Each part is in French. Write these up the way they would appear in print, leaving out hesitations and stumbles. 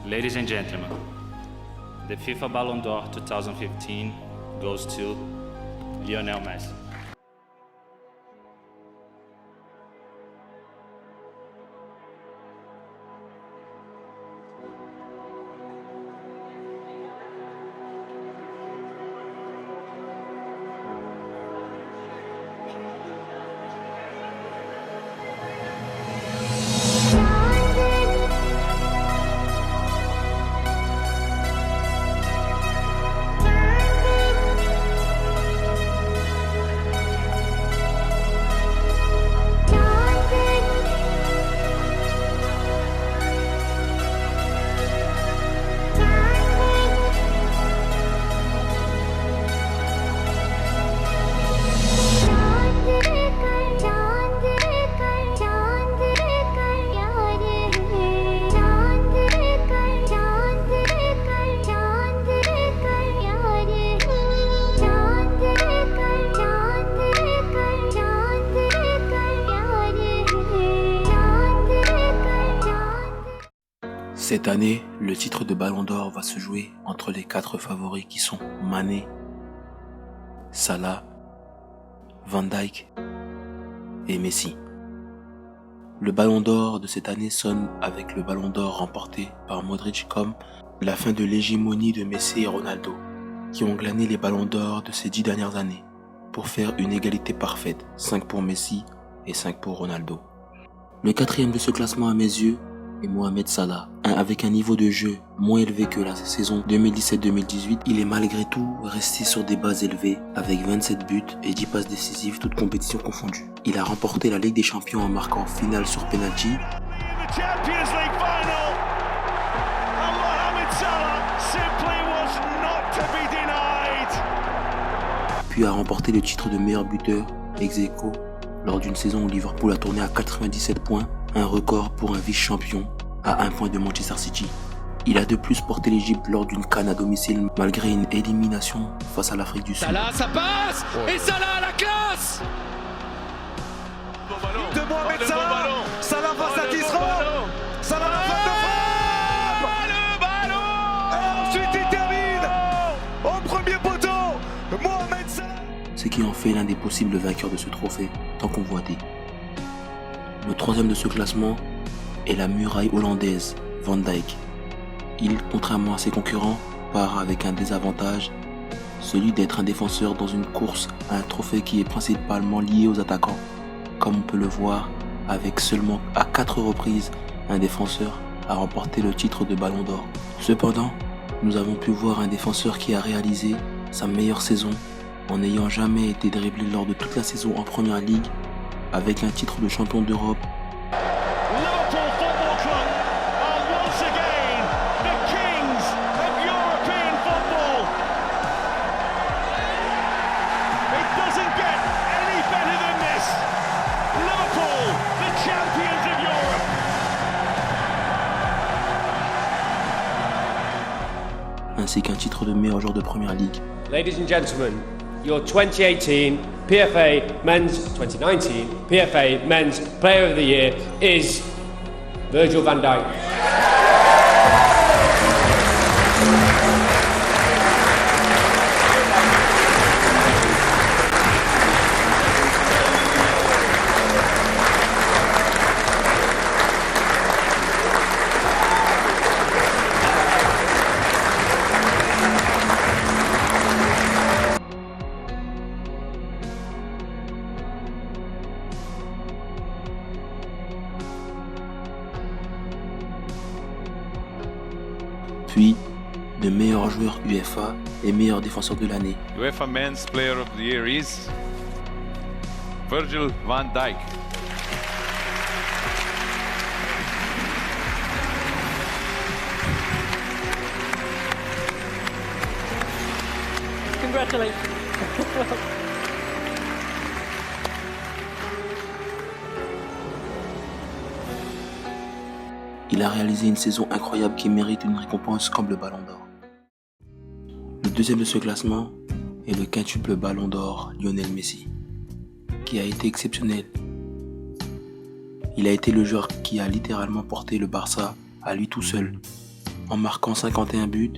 Ladies and gentlemen, the FIFA Ballon d'Or 2015 goes to Lionel Messi. Cette année, le titre de Ballon d'Or va se jouer entre les 4 favoris qui sont Mané, Salah, Van Dijk et Messi. Le Ballon d'Or de cette année sonne avec le Ballon d'Or remporté par Modric comme la fin de l'hégémonie de Messi et Ronaldo, qui ont glané les Ballons d'Or de ces 10 dernières années pour faire une égalité parfaite, 5 pour Messi et 5 pour Ronaldo. Le quatrième de ce classement à mes yeux est Mohamed Salah. Avec un niveau de jeu moins élevé que la saison 2017-2018, il est malgré tout resté sur des bases élevées avec 27 buts et 10 passes décisives, toutes compétitions confondues. Il a remporté la Ligue des Champions en marquant finale sur penalty. Puis a remporté le titre de meilleur buteur ex aequo lors d'une saison où Liverpool a tourné à 97 points, un record pour un vice-champion à 1 point de Manchester City. Il a de plus porté l'Égypte lors d'une CAN à domicile malgré une élimination face à l'Afrique du Sud. Salah, ça passe. Et Salah à la classe. De Mohamed Salah. Salah face à Tisserand. Salah la frappe de frappe. Le ballon. Et ensuite il termine au premier poteau. Mohamed Salah. Ce qui en fait l'un des possibles vainqueurs de ce trophée, tant convoité. Le troisième de ce classement est la muraille hollandaise, Van Dijk. Il, contrairement à ses concurrents, part avec un désavantage, celui d'être un défenseur dans une course à un trophée qui est principalement lié aux attaquants, comme on peut le voir avec seulement à 4 reprises un défenseur a remporté le titre de Ballon d'Or. Cependant, nous avons pu voir un défenseur qui a réalisé sa meilleure saison en n'ayant jamais été dribblé lors de toute la saison en Première Ligue, avec un titre de champion d'Europe. Liverpool Football Club are once again the kings of European football. It doesn't get any better than this. Liverpool, the champions of Europe. Ainsi qu'un titre de meilleur joueur de Première Ligue. Ladies and gentlemen, your 2018 PFA Men's 2019 PFA Men's Player of the Year is Virgil van Dijk. Puis, de meilleur joueur UEFA et meilleur défenseur de l'année. UEFA Men's Player of the Year is Virgil van Dijk. Congratulations. Il a réalisé une saison incroyable qui mérite une récompense comme le Ballon d'Or. Le deuxième de ce classement est le quintuple Ballon d'Or Lionel Messi, qui a été exceptionnel. Il a été le joueur qui a littéralement porté le Barça à lui tout seul en marquant 51 buts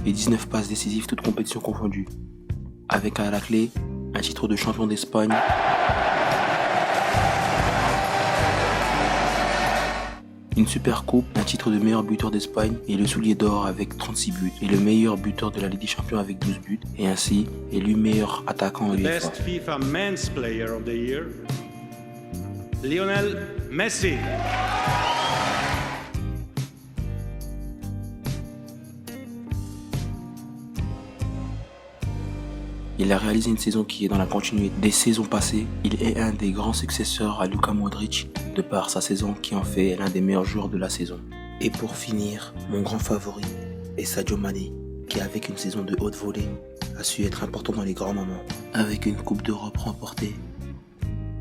et 19 passes décisives toutes compétitions confondues, avec à la clé un titre de champion d'Espagne, une super coupe, un titre de meilleur buteur d'Espagne et le soulier d'or avec 36 buts et le meilleur buteur de la Ligue des Champions avec 12 buts et ainsi élu meilleur attaquant en UEFA. Best FIFA Men's Player of the Year, Lionel Messi. Il a réalisé une saison qui est dans la continuité des saisons passées. Il est un des grands successeurs à Luka Modric, de par sa saison qui en fait l'un des meilleurs joueurs de la saison. Et pour finir, mon grand favori est Sadio Mané, qui avec une saison de haute volée a su être important dans les grands moments. Avec une Coupe d'Europe remportée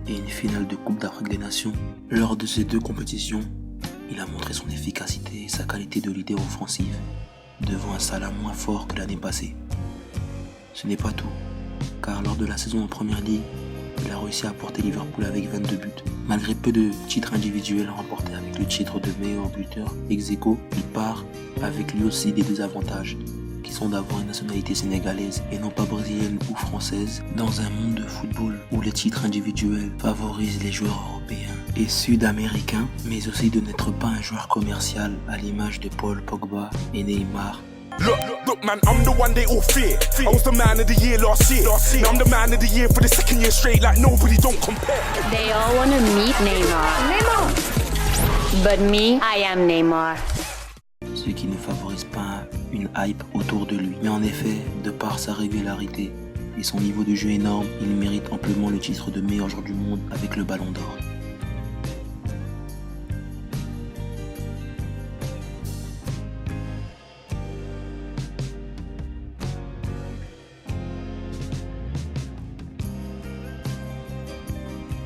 et une finale de Coupe d'Afrique des Nations, lors de ces deux compétitions, il a montré son efficacité et sa qualité de leader offensif devant un Salah moins fort que l'année passée. Ce n'est pas tout, car lors de la saison en Première Ligue, il a réussi à porter Liverpool avec 22 buts. Malgré peu de titres individuels remportés avec le titre de meilleur buteur ex-aequo, il part avec lui aussi des désavantages, qui sont d'avoir une nationalité sénégalaise et non pas brésilienne ou française, dans un monde de football où les titres individuels favorisent les joueurs européens et sud-américains, mais aussi de n'être pas un joueur commercial à l'image de Paul Pogba et Neymar. Look, man, I'm the one they all fear. I was the man of the year last year. Now I'm the man of the year for the second year straight, like nobody don't compare. They all want to meet Neymar. But me, I am Neymar. Ce qui ne favorise pas une hype autour de lui. Mais en effet, de par sa régularité et son niveau de jeu énorme, il mérite amplement le titre de meilleur joueur du monde avec le Ballon d'Or.